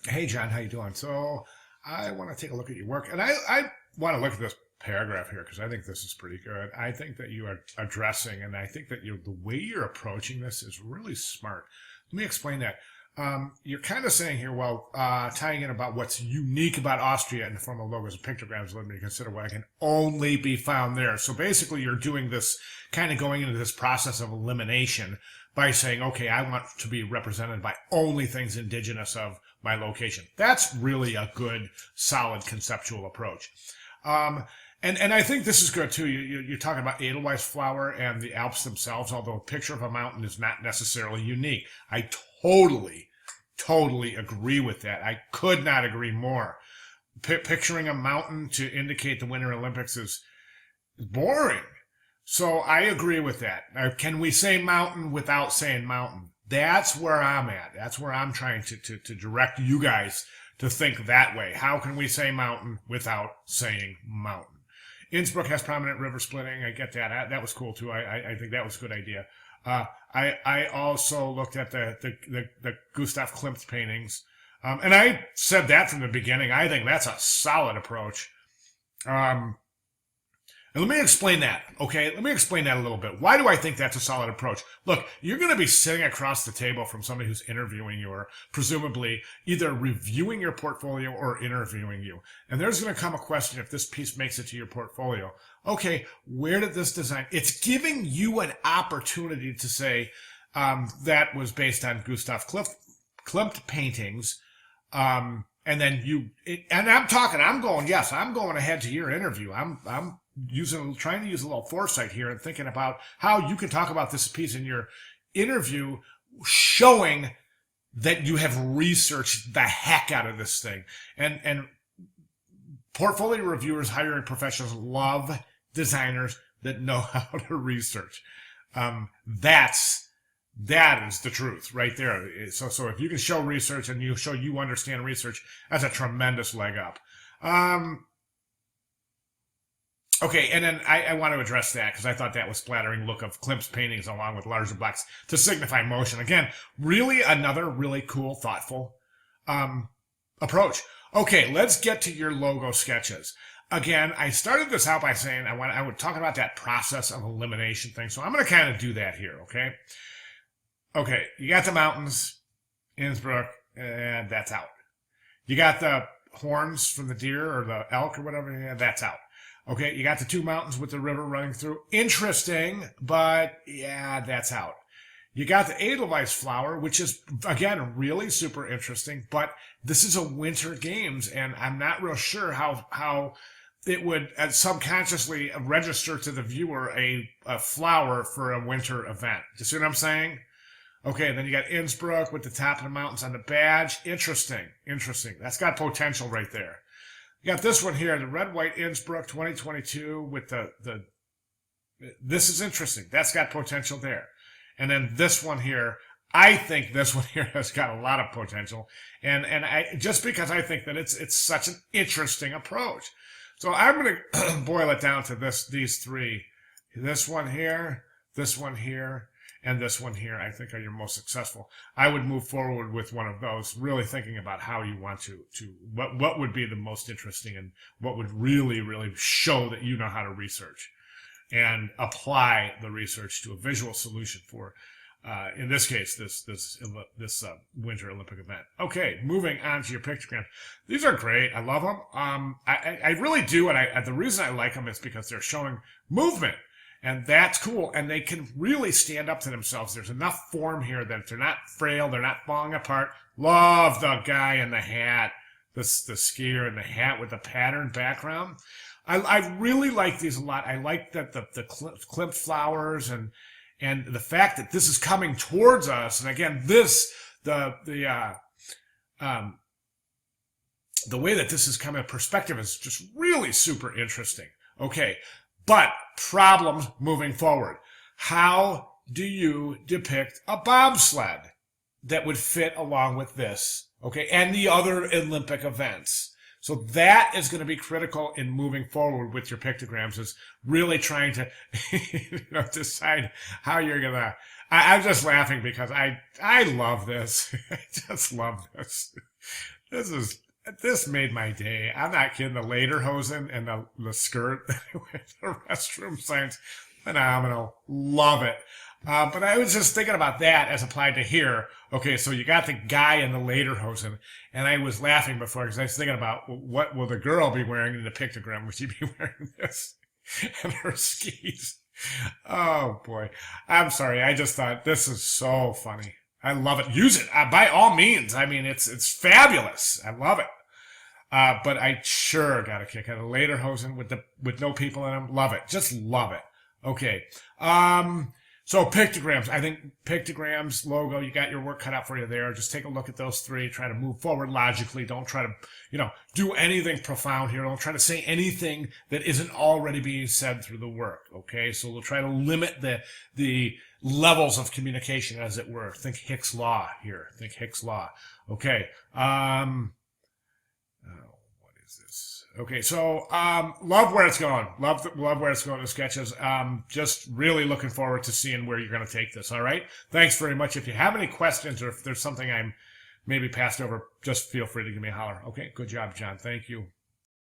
Hey, John, how you doing? So I want to take a look at your work, and I want to look at this paragraph here because I think this is pretty good. I think that you are addressing, and I think that the way you're approaching this is really smart. Let me explain that. You're kind of saying here, well, tying in about what's unique about Austria in the form of logos and pictograms, let me consider what can only be found there. So basically, you're doing this kind of going into this process of elimination by saying, okay, I want to be represented by only things indigenous of my location. That's really a good, solid conceptual approach. Um, and I think this is good too. You're talking about Edelweiss flower and the Alps themselves, although a picture of a mountain is not necessarily unique. I totally agree with that. I could not agree more. Picturing a mountain to indicate the Winter Olympics is boring. So I agree with that. Now, can we say mountain without saying mountain? That's where I'm at. That's where I'm trying to direct you guys to think that way. How can we say mountain without saying mountain? Innsbruck has prominent river splitting. I get that. That was cool too. I think that was a good idea. I also looked at the Gustav Klimt paintings. And I said that from the beginning. I think that's a solid approach. And let me explain that, okay? Let me explain that a little bit. Why do I think that's a solid approach? Look, you're going to be sitting across the table from somebody who's interviewing you or presumably either reviewing your portfolio or interviewing you. And there's going to come a question if this piece makes it to your portfolio. Okay, where did this design? It's giving you an opportunity to say that was based on Gustav Klimt paintings. And then and I'm going ahead to your interview. I'm trying to use a little foresight here and thinking about how you can talk about this piece in your interview, showing that you have researched the heck out of this thing. And portfolio reviewers, hiring professionals love designers that know how to research. That is the truth right there. So if you can show research and you show you understand research, that's a tremendous leg up. Okay, and then I want to address that because I thought that was flattering look of Klimt's paintings along with larger blocks to signify motion. Again, really another really cool, thoughtful approach. Okay, let's get to your logo sketches. Again, I started this out by saying I would talk about that process of elimination thing, so I'm going to kind of do that here, okay? Okay, you got the mountains, Innsbruck, and that's out. You got the horns from the deer or the elk or whatever, and that's out. Okay, you got the two mountains with the river running through. Interesting, but yeah, that's out. You got the Edelweiss flower, which is, again, really super interesting, but this is a winter games, and I'm not real sure how it would subconsciously register to the viewer a flower for a winter event. You see what I'm saying? Okay, then you got Innsbruck with the top of the mountains on the badge. Interesting. That's got potential right there. You got this one here, the Red White Innsbruck 2022 with this is interesting. That's got potential there. And then this one here, I think this one here has got a lot of potential. And I just because I think that it's such an interesting approach. So I'm going to boil it down to these three. This one here, and this one here, I think, are your most successful. I would move forward with one of those, really thinking about how you want what would be the most interesting and what would really, really show that you know how to research and apply the research to a visual solution for, in this case, this Winter Olympic event. Okay, moving on to your pictograms. These are great. I love them. I really do, and the reason I like them is because they're showing movement. And that's cool. And they can really stand up to themselves. There's enough form here that they're not frail. They're not falling apart. Love the guy in the hat. The skier in the hat with the pattern background. I really like these a lot. I like that the Klimt flowers and the fact that this is coming towards us. And again, the way that this is coming, perspective is just really super interesting. Okay. But problems moving forward. How do you depict a bobsled that would fit along with this, okay, and the other Olympic events? So that is going to be critical in moving forward with your pictograms, is really trying to decide how you're going to... I'm just laughing because I love this. I just love this. This made my day. I'm not kidding. The lederhosen and the skirt, the restroom signs, phenomenal. Love it. But I was just thinking about that as applied to here. Okay, so you got the guy in the lederhosen, and I was laughing before because I was thinking about what will the girl be wearing in the pictogram? Would she be wearing this and her skis? Oh boy, I'm sorry. I just thought this is so funny. I love it. Use it by all means. I mean, it's fabulous. I love it. But I sure got a kick out of lederhosen with no people in them. Love it. Just love it. Okay. So pictograms. I think pictograms, logo, you got your work cut out for you there. Just take a look at those three. Try to move forward logically. Don't try to, do anything profound here. Don't try to say anything that isn't already being said through the work. Okay. So we'll try to limit the levels of communication, as it were. Think Hicks' Law here. Think Hicks' Law. Okay. What is this? Okay, so love where it's going. Love where it's going. The sketches. Just really looking forward to seeing where you're going to take this. All right. Thanks very much. If you have any questions or if there's something I'm maybe passed over, just feel free to give me a holler. Okay. Good job, John. Thank you.